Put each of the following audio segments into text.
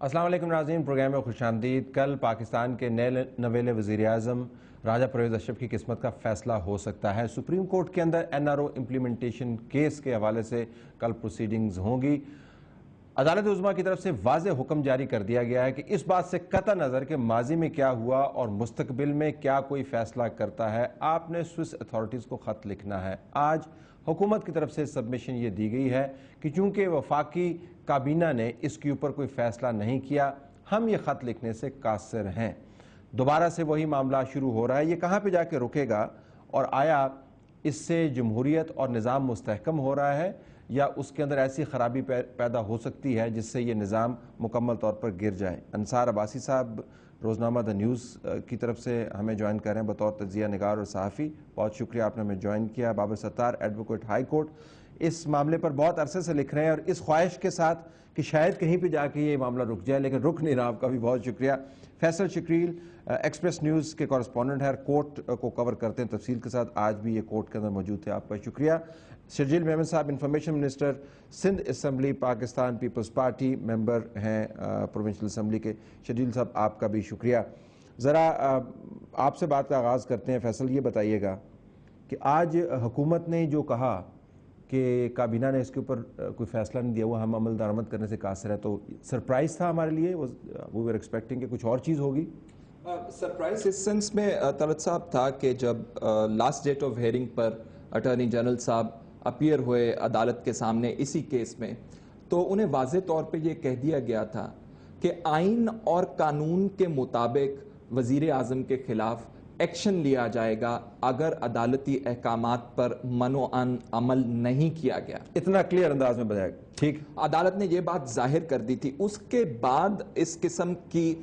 السلام علیکم ناظرین، پروگرام میں خوش آمدید۔ کل پاکستان کے نئے نویلے وزیر اعظم راجہ پرویز اشرف کی قسمت کا فیصلہ ہو سکتا ہے۔ سپریم کورٹ کے اندر NRO امپلیمنٹیشن کیس کے حوالے سے کل پروسیڈنگز ہوں گی۔ عدالت عظمیٰ کی طرف سے واضح حکم جاری کر دیا گیا ہے کہ اس بات سے قطع نظر کہ ماضی میں کیا ہوا اور مستقبل میں کیا کوئی فیصلہ کرتا ہے، آپ نے سوئس اتھارٹیز کو خط لکھنا ہے۔ آج حکومت کی طرف سے سبمیشن یہ دی گئی ہے کہ چونکہ وفاقی کابینہ نے اس کے اوپر کوئی فیصلہ نہیں کیا، ہم یہ خط لکھنے سے قاصر ہیں۔ دوبارہ سے وہی معاملہ شروع ہو رہا ہے۔ یہ کہاں پہ جا کے رکے گا، اور آیا اس سے جمہوریت اور نظام مستحکم ہو رہا ہے یا اس کے اندر ایسی خرابی پیدا ہو سکتی ہے جس سے یہ نظام مکمل طور پر گر جائے؟ انصار عباسی صاحب روزنامہ دا نیوز کی طرف سے ہمیں جوائن کر رہے ہیں بطور تجزیہ نگار اور صحافی۔ بہت شکریہ آپ نے ہمیں جوائن کیا۔ بابر ستار ایڈوکیٹ ہائی کورٹ، اس معاملے پر بہت عرصے سے لکھ رہے ہیں اور اس خواہش کے ساتھ کہ شاید کہیں پہ جا کے یہ معاملہ رک جائے، لیکن رک نہیں رہا۔ آپ کا بھی بہت شکریہ۔ فیصل شکریل ایکسپریس نیوز کے کورسپونڈنٹ ہے، کورٹ کو کور کرتے ہیں تفصیل کے ساتھ، آج بھی یہ کورٹ کے اندر موجود تھے، آپ کا شکریہ۔ شرجیل میمن صاحب information minister, Sindh assembly, Pakistan Peoples Party, member ہیں پروونشل اسمبلی کے۔ شرجیل صاحب آپ کا بھی شکریہ۔ ذرا آپ سے بات کا آغاز کرتے ہیں۔ فیصل، یہ بتائیے گا کہ آج حکومت نے جو کہا کہ کابینہ نے اس کے اوپر کوئی فیصلہ نہیں دیا ہوا، ہم عمل درآمد کرنے سے قاصر ہے، تو سرپرائز تھا ہمارے لیے؟ وی ور ایکسپیکٹنگ کہ کچھ اور چیز ہوگی؟ سرپرائز اس سینس میں طلعت صاحب تھا کہ جب لاسٹ ڈیٹ آف ہیئرنگ پر اٹارنی جنرل صاحب اپیئر ہوئے عدالت کے سامنے اسی کیس میں، تو انہیں واضح طور پہ یہ کہہ دیا گیا تھا کہ آئین اور قانون کے مطابق وزیر اعظم کے خلاف ایکشن لیا جائے گا اگر عدالتی احکامات پر منع عمل نہیں کیا گیا۔ اتنا کلیئر انداز میں بتایا، ٹھیک۔ عدالت نے یہ بات ظاہر کر دی تھی۔ اس کے بعد اس قسم کی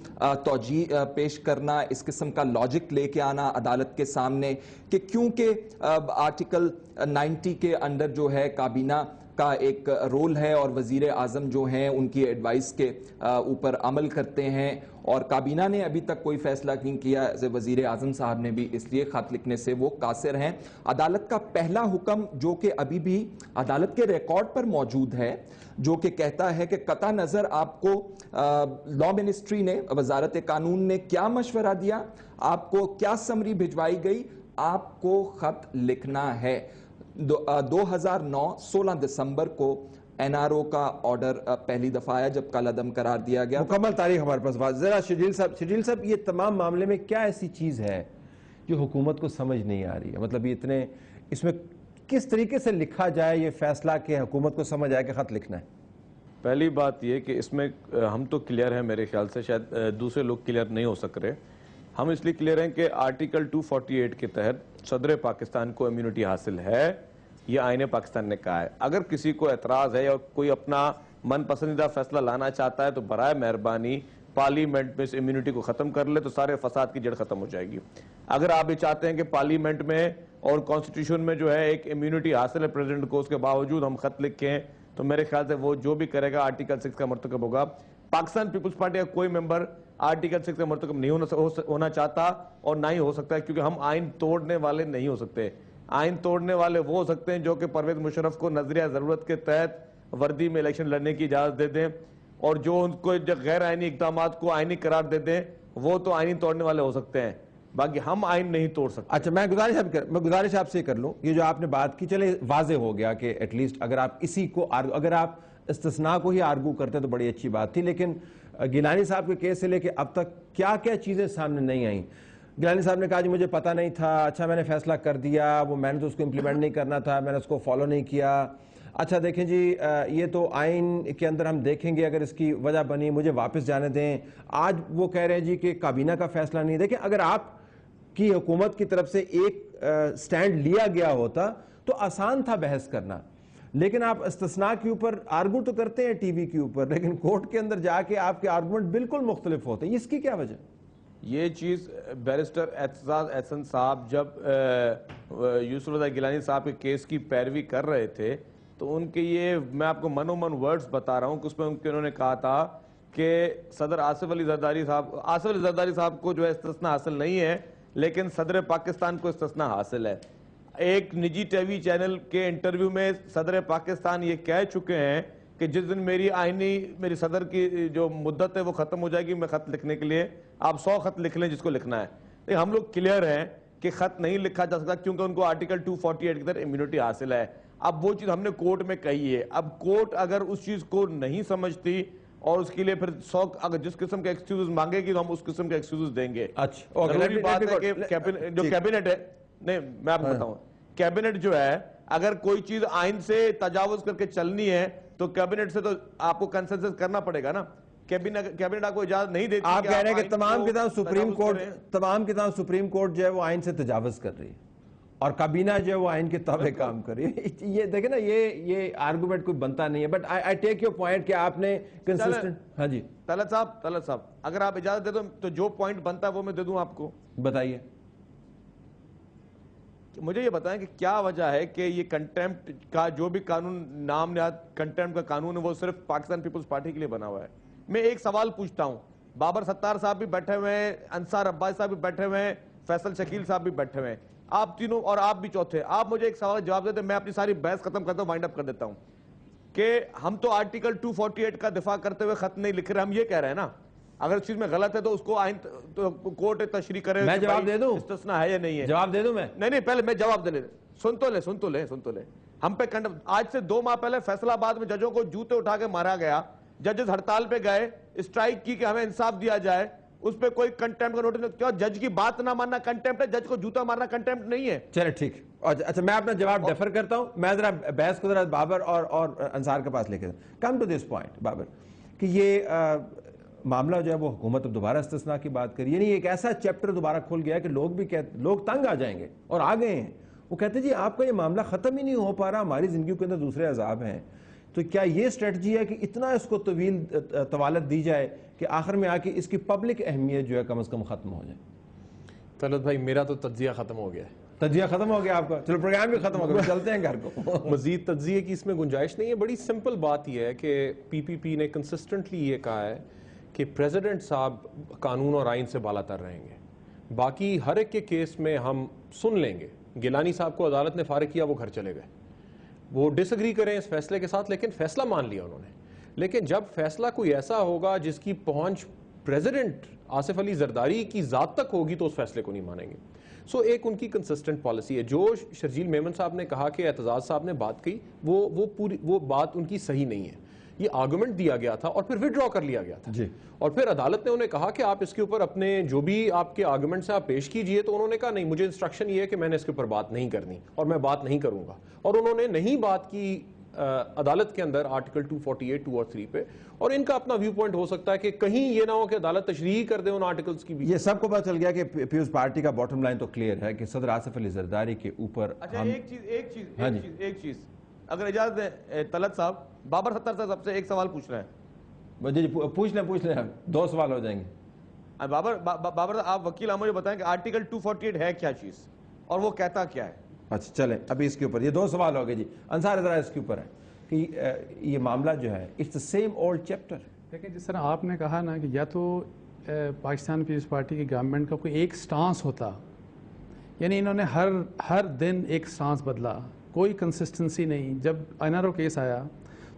توجیہ پیش کرنا، اس قسم کا لاجک لے کے آنا عدالت کے سامنے کہ کیونکہ آرٹیکل 90 کے انڈر جو ہے کابینہ کا ایک رول ہے اور وزیر اعظم جو ہیں ان کی ایڈوائس کے اوپر عمل کرتے ہیں، اور کابینہ نے ابھی تک کوئی فیصلہ نہیں کیا، وزیر اعظم صاحب نے بھی اس لیے خط لکھنے سے وہ قاصر ہیں۔ عدالت کا پہلا حکم جو کہ ابھی بھی عدالت کے ریکارڈ پر موجود ہے، جو کہ کہتا ہے کہ قطع نظر آپ کو لا منسٹری نے، وزارت قانون نے کیا مشورہ دیا، آپ کو کیا سمری بھجوائی گئی، آپ کو خط لکھنا ہے۔ 2009 16 دسمبر کو NRO کا آرڈر پہلی دفعہ آیا جب کل عدم قرار دیا گیا۔ مکمل تاریخ ہمارے پاس۔ ذرا شرجیل صاحب یہ تمام معاملے میں کیا ایسی چیز ہے جو حکومت کو سمجھ نہیں آ رہی ہے؟ مطلب اس میں کس طریقے سے لکھا جائے یہ فیصلہ کہ حکومت کو سمجھ آئے کہ خط لکھنا ہے؟ پہلی بات یہ کہ اس میں ہم تو کلیئر ہیں، میرے خیال سے شاید دوسرے لوگ کلیئر نہیں ہو سک رہے۔ ہم اس لیے کلیئر ہیں کہ آرٹیکل 248 کے تحت صدر پاکستان کو امیونٹی حاصل ہے، یہ آئین پاکستان نے کہا ہے۔ اگر کسی کو اعتراض ہے یا کوئی اپنا من پسندیدہ فیصلہ لانا چاہتا ہے تو برائے مہربانی پارلیمنٹ میں اس امیونٹی کو ختم کر لے تو سارے فساد کی جڑ ختم ہو جائے گی۔ اگر آپ یہ چاہتے ہیں کہ پارلیمنٹ میں اور کانسٹیٹیوشن میں جو ہے ایک امیونٹی حاصل ہے پریزیڈنٹ کو، اس کے باوجود ہم خط لکھیں، تو میرے خیال سے وہ جو بھی کرے گا آرٹیکل 6 کا مرتکب ہوگا۔ پاکستان پیپلز پارٹی کا کوئی ممبر آرٹیکل 6 کا مرتکب نہیں ہونا چاہتا اور نہ ہی ہو سکتا ہے، کیونکہ ہم آئین توڑنے والے نہیں ہو سکتے۔ آئین توڑنے والے وہ ہو سکتے ہیں جو کہ پرویز مشرف کو نظریہ ضرورت کے تحت وردی میں الیکشن لڑنے کی اجازت دے دیں، اور جو ان کو غیر آئینی اقدامات کو آئینی قرار دے دیں، وہ تو آئین توڑنے والے ہو سکتے ہیں، باقی ہم آئین نہیں توڑ سکتے۔ اچھا، میں گزارش آپ سے کر لوں، یہ جو آپ نے بات کی، چلے واضح ہو گیا کہ ایٹ لیسٹ اگر آپ اسی کو اگر آپ استثناء کو ہی آرگو کرتے تو بڑی اچھی بات تھی، لیکن گیلانی صاحب کے کیس سے لے کے اب تک کیا کیا چیزیں سامنے نہیں آئیں؟ گیلانی صاحب نے کہا جی مجھے پتہ نہیں تھا، اچھا میں نے فیصلہ کر دیا، میں نے تو اس کو امپلیمنٹ نہیں کرنا تھا، میں نے اس کو فالو نہیں کیا۔ اچھا دیکھیں جی، یہ تو آئین کے اندر ہم دیکھیں گے، اگر اس کی وجہ بنی مجھے واپس جانے دیں۔ آج وہ کہہ رہے ہیں جی کہ کابینہ کا فیصلہ نہیں۔ دیکھیں، اگر آپ کی حکومت کی طرف سے ایک سٹینڈ لیا گیا ہوتا تو آسان تھا بحث کرنا، لیکن آپ استثناء کے اوپر آرگو تو کرتے ہیں ٹی وی کے اوپر، لیکن کورٹ کے اندر جا کے آپ کے آرگومنٹ بالکل مختلف ہوتے ہیں۔ اس کی کیا وجہ؟ یہ چیز بیرسٹر اعتزاز احسن صاحب جب یوسف رضا گیلانی صاحب کے کیس کی پیروی کر رہے تھے تو ان کے یہ میں آپ کو منو من ورڈز بتا رہا ہوں کہ اس میں انہوں نے کہا تھا کہ صدر آصف علی زرداری صاحب کو جو ہے استثناء حاصل نہیں ہے، لیکن صدر پاکستان کو استثناء حاصل ہے۔ ایک نجی ٹی وی چینل کے انٹرویو میں صدر پاکستان یہ کہہ چکے ہیں کہ جس دن میری صدر کی جو مدت ہے وہ ختم ہو جائے گی میں خط لکھنے کے لیے آپ 100 خط لکھ لیں جس کو لکھنا ہے. لیکن ہم لوگ کلیئر ہیں کہ خط نہیں لکھا جا سکتا کیونکہ ان کو آرٹیکل 248 کے تحت امیونٹی حاصل ہے. اب وہ چیز ہم نے کورٹ میں کہی ہے, اب کورٹ اگر اس چیز کو نہیں سمجھتی اور اس کے لیے پھر اگر جس قسم کے ایکسکیوزز مانگے گی تو ہم اس قسم کے ایکسکیوزز دیں گے. اچھا ضروری بات ہے کہ جو کیبنٹ ہے, نہیں میں آپ کو بتاؤں, کیبنٹ جو ہے اگر کوئی چیز آئین سے تجاوز کر کے چلنی ہے تو کیبنٹ سے تو آپ کو کنسنسس کرنا پڑے گا نا. کیبنٹ آپ کو اجازت نہیں دیتی. آپ کہہ رہے ہیں کہ تمام کتاب سپریم کورٹ جو ہے وہ آئین سے تجاوز کر رہی ہے اور کابینہ جو ہے وہ آئین کے تابع کام کر رہی ہے. یہ دیکھیں نا, یہ آرگومنٹ کوئی بنتا نہیں ہے. But I take your point کہ آپ نے کنسسٹنٹ. ہاں جی طلعت صاحب اگر آپ اجازت دے دو تو جو پوائنٹ بنتا ہے وہ میں دے دوں آپ کو. بتائیے. مجھے یہ بتائیں کہ کیا وجہ ہے کہ یہ کنٹیمپٹ کا جو بھی قانون نام نہاد کنٹیمپٹ کا قانون ہے وہ صرف پاکستان پیپلز پارٹی کے لیے بنا ہوا ہے. میں ایک سوال پوچھتا ہوں, بابر ستار صاحب بھی بیٹھے ہوئے ہیں, انصار عباس صاحب بھی بیٹھے ہوئے ہیں, فیصل شکیل صاحب بھی بیٹھے ہوئے ہیں, آپ تینوں اور آپ بھی چوتھے. آپ مجھے ایک سوال جواب دیتے, میں اپنی ساری بحث ختم کرتا ہوں, وائنڈ اپ کر دیتا ہوں کہ ہم تو آرٹیکل 248 کا دفاع کرتے ہوئے خط نہیں لکھ رہے, ہم یہ کہہ رہے ہیں نا اگر اس چیز میں غلط ہے تو اس کو آئین کورٹ تشریح کرے. میں جواب دے دوں, استثناء ہے یا نہیں ہے؟ جواب دے دوں میں. نہیں پہلے میں جواب دے لے, سن تو لے. ہم پہ آج سے 2 ماہ پہلے فیصل آباد میں ججوں کو جوتے اٹھا کے مارا گیا, ججز ہڑتال پہ گئے, اسٹرائک کی کہ ہمیں انصاف دیا جائے, اس پہ کوئی کنٹیمپٹ کا نوٹس نہیں. کیوں جج کی بات نہ ماننا کنٹیمپٹ ہے؟ جج کو جوتا مارنا کنٹیمپٹ نہیں ہے؟ چلے ٹھیک. اچھا میں اپنا جواب ڈیفر کرتا ہوں. میں ذرا بحث کو ذرا بابر اور انصار کے پاس لے کے come to this point Babar کہ یہ معاملہ جو ہے وہ حکومت اب دوبارہ استثناء کی بات کری, یعنی ایک ایسا چیپٹر دوبارہ کھول گیا کہ لوگ تنگ آ جائیں گے اور آ گئے ہیں. وہ کہتے ہیں جی آپ کا یہ معاملہ ختم ہی نہیں ہو پا رہا, ہماری زندگی کے اندر دوسرے عذاب ہیں. تو کیا یہ اسٹریٹجی ہے کہ اتنا اس کو طوالت دی جائے کہ آخر میں آ کے اس کی پبلک اہمیت جو ہے کم از کم ختم ہو جائے؟ طلعت بھائی میرا تو تجزیہ ختم ہو گیا ہے. تجزیہ ختم ہو گیا آپ کا؟ چلو پروگرام بھی ختم ہو گیا, چلتے ہیں گھر کو. مزید تجزیے کی اس میں گنجائش نہیں ہے. بڑی سمپل بات یہ ہے کہ پی پی پی نے کنسسٹنٹلی یہ کہا ہے کہ پریزیڈنٹ صاحب قانون اور آئین سے بالا تر رہیں گے, باقی ہر ایک کے کیس میں ہم سن لیں گے. گیلانی صاحب کو عدالت نے فارغ کیا, وہ گھر چلے گئے, وہ ڈس ایگری کریں اس فیصلے کے ساتھ, لیکن فیصلہ مان لیا انہوں نے. لیکن جب فیصلہ کوئی ایسا ہوگا جس کی پہنچ پریزیڈنٹ آصف علی زرداری کی ذات تک ہوگی تو اس فیصلے کو نہیں مانیں گے. سو ایک ان کی کنسسٹنٹ پالیسی ہے. جو شرجیل میمن صاحب نے کہا کہ اعتزاز صاحب نے بات کی, وہ بات ان کی صحیح نہیں ہے. یہ آرگومنٹ دیا گیا تھا اور پھر وڈرا کر لیا گیا تھا جی. اور پھر عدالت نے انہیں کہا کہ آپ اس کے اوپر اپنے جو بھی آپ کے آرگومنٹس ہیں آپ پیش کیجئے, تو انہوں نے کہا نہیں, مجھے انسٹرکشن یہ ہے کہ میں نے اس کے اوپر بات نہیں کرنی اور میں بات نہیں کروں گا. اور انہوں نے نہیں بات کی عدالت کے اندر آرٹیکل 248 2 اور 3 پہ. اور ان کا اپنا ویو پوائنٹ ہو سکتا ہے کہ کہیں یہ نہ ہو کہ عدالت تشریح کر دے ان آرٹیکلز کی بھی. یہ سب کو پتہ چل گیا کہ پیپلز پارٹی کا باٹم لائن تو کلیئر ہے کہ صدر آصف علی زرداری کے اوپر. اچھا ایک چیز اگر اجازت دیں طلعت صاحب, بابر ستار صاحب سے ایک سوال پوچھ رہے ہیں. جی پوچھ لیں, 2 سوال ہو جائیں گے. بابر آپ وکیل آپ مجھے بتائیں کہ آرٹیکل 248 ہے کیا چیز اور وہ کہتا کیا ہے؟ اچھا چلیں ابھی اس کے اوپر یہ 2 سوال ہو گئے جی. انصار ذرا اس کے اوپر ہے کہ یہ معاملہ جو ہے it's the same old chapter. دیکھیں جس طرح آپ نے کہا نا کہ یا تو پاکستان پیپلز پارٹی کی گورنمنٹ کا کوئی ایک سٹانس ہوتا, یعنی انہوں نے ہر دن ایک سٹانس بدلا, کوئی کنسسٹنسی نہیں. جب NRO کیس آیا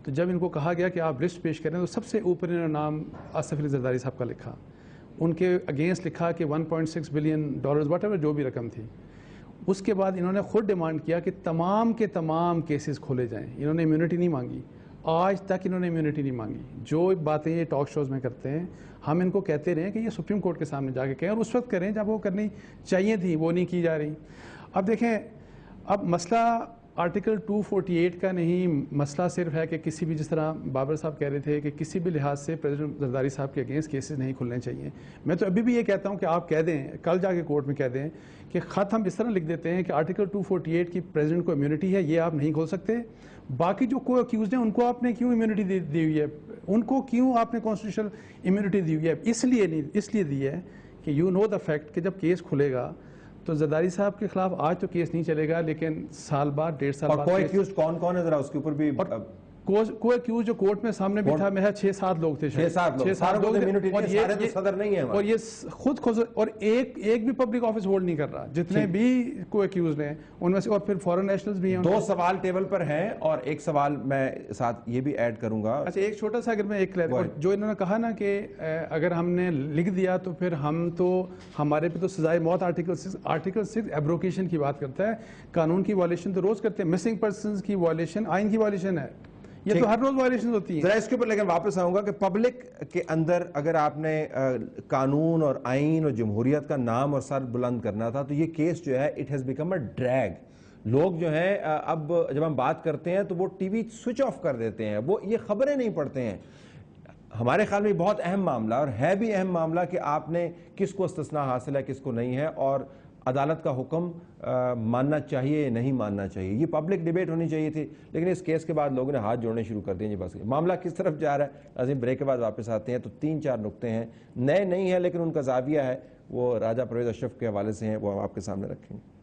تو جب ان کو کہا گیا کہ آپ لسٹ پیش کریں تو سب سے اوپر انہوں نے نام آصف علی زرداری صاحب کا لکھا, ان کے اگینسٹ لکھا کہ $1.6 بلین واٹ ایور جو بھی رقم تھی. اس کے بعد انہوں نے خود ڈیمانڈ کیا کہ تمام کے تمام کیسز کھولے جائیں. انہوں نے امیونٹی نہیں مانگی, آج تک انہوں نے امیونٹی نہیں مانگی. جو باتیں یہ ٹاک شوز میں کرتے ہیں ہم ان کو کہتے رہے کہ یہ سپریم کورٹ کے سامنے جا کے کہیں, اور اس وقت کریں جب وہ کرنی چاہیے تھی, وہ نہیں کی جا رہی. اب دیکھیں, اب مسئلہ آرٹیکل 248 کا نہیں, مسئلہ صرف ہے کہ کسی بھی, جس طرح بابر صاحب کہہ رہے تھے کہ کسی بھی لحاظ سے پریزیڈنٹ زرداری صاحب کے اگینسٹ کیسز نہیں کھلنے چاہیے. میں تو ابھی بھی یہ کہتا ہوں کہ آپ کہہ دیں, کل جا کے کورٹ میں کہہ دیں کہ خط ہم اس طرح لکھ دیتے ہیں کہ آرٹیکل 248 کی پریزیڈنٹ کو امیونٹی ہے, یہ آپ نہیں کھول سکتے. باقی جو کو اکیوزڈ ہیں ان کو آپ نے کیوں امیونٹی دی ہوئی ہے, ان کو کیوں آپ نے کانسٹیٹیوشنل امیونٹی دی ہوئی ہے؟ اس لیے دی ہے کہ یو نو دا فیکٹ کہ جب کیس کھلے گا تو زرداری صاحب کے خلاف آج تو کیس نہیں چلے گا, لیکن سال بعد 1.5 سال بعد. اور کوئی ایکیوزڈ کون ہے ذرا اس کے اوپر بھی کو ایکیوز جو کورٹ میں سامنے بھی تھا، میرا 6-7 لوگ تھے، 6-7 لوگ، ساروں کو immunity اور نہیں ہے، سارے تو صدر نہیں ہیں اور یہ خود اور ایک بھی پبلک آفس ہولڈ نہیں کر رہا، جتنے بھی کو ایکیوز ہیں ان میں سے، اور پھر فورن نیشنلز بھی ہیں۔ 2 سوال ٹیبل پر ہیں اور ایک سوال میں ساتھ یہ بھی ایڈ کروں گا۔ اچھا ایک چھوٹا سا اگر میں ایک اور جو انہوں نے کہا نا کہ اگر ہم نے لکھ دیا تو پھر ہمارے پہ تو سزائے موت آرٹیکل 6 ایبروکیشن کی بات کرتا ہے، قانون کی وائلیشن تو روز کرتے ہیں، مسنگ پرسنز کی وائلیشن آئین کی وائلیشن ہے، یہ تو ہر روز وائلیشن ہوتی ہیں۔ ذرا اس کے اوپر لیکن واپس آؤں گا کہ پبلک کے اندر اگر آپ نے قانون اور آئین اور جمہوریت کا نام اور سر بلند کرنا تھا تو یہ کیس جو ہے it has become a drag. لوگ جو ہیں اب جب ہم بات کرتے ہیں تو وہ ٹی وی سوئچ آف کر دیتے ہیں، وہ یہ خبریں نہیں پڑھتے ہیں۔ ہمارے خیال میں بہت اہم معاملہ اور ہے بھی اہم معاملہ کہ آپ نے کس کو استثناء حاصل ہے کس کو نہیں ہے، اور عدالت کا حکم ماننا چاہیے یا نہیں ماننا چاہیے، یہ پبلک ڈیبیٹ ہونی چاہیے تھی، لیکن اس کیس کے بعد لوگوں نے ہاتھ جوڑنے شروع کر دیے۔ بس معاملہ کس طرف جا رہا ہے، عظیم بریک کے بعد واپس آتے ہیں تو 3-4 نقطے ہیں، نئے نہیں ہیں لیکن ان کا زاویہ ہے وہ راجہ پرویز اشرف کے حوالے سے ہیں، وہ ہم آپ کے سامنے رکھیں گے۔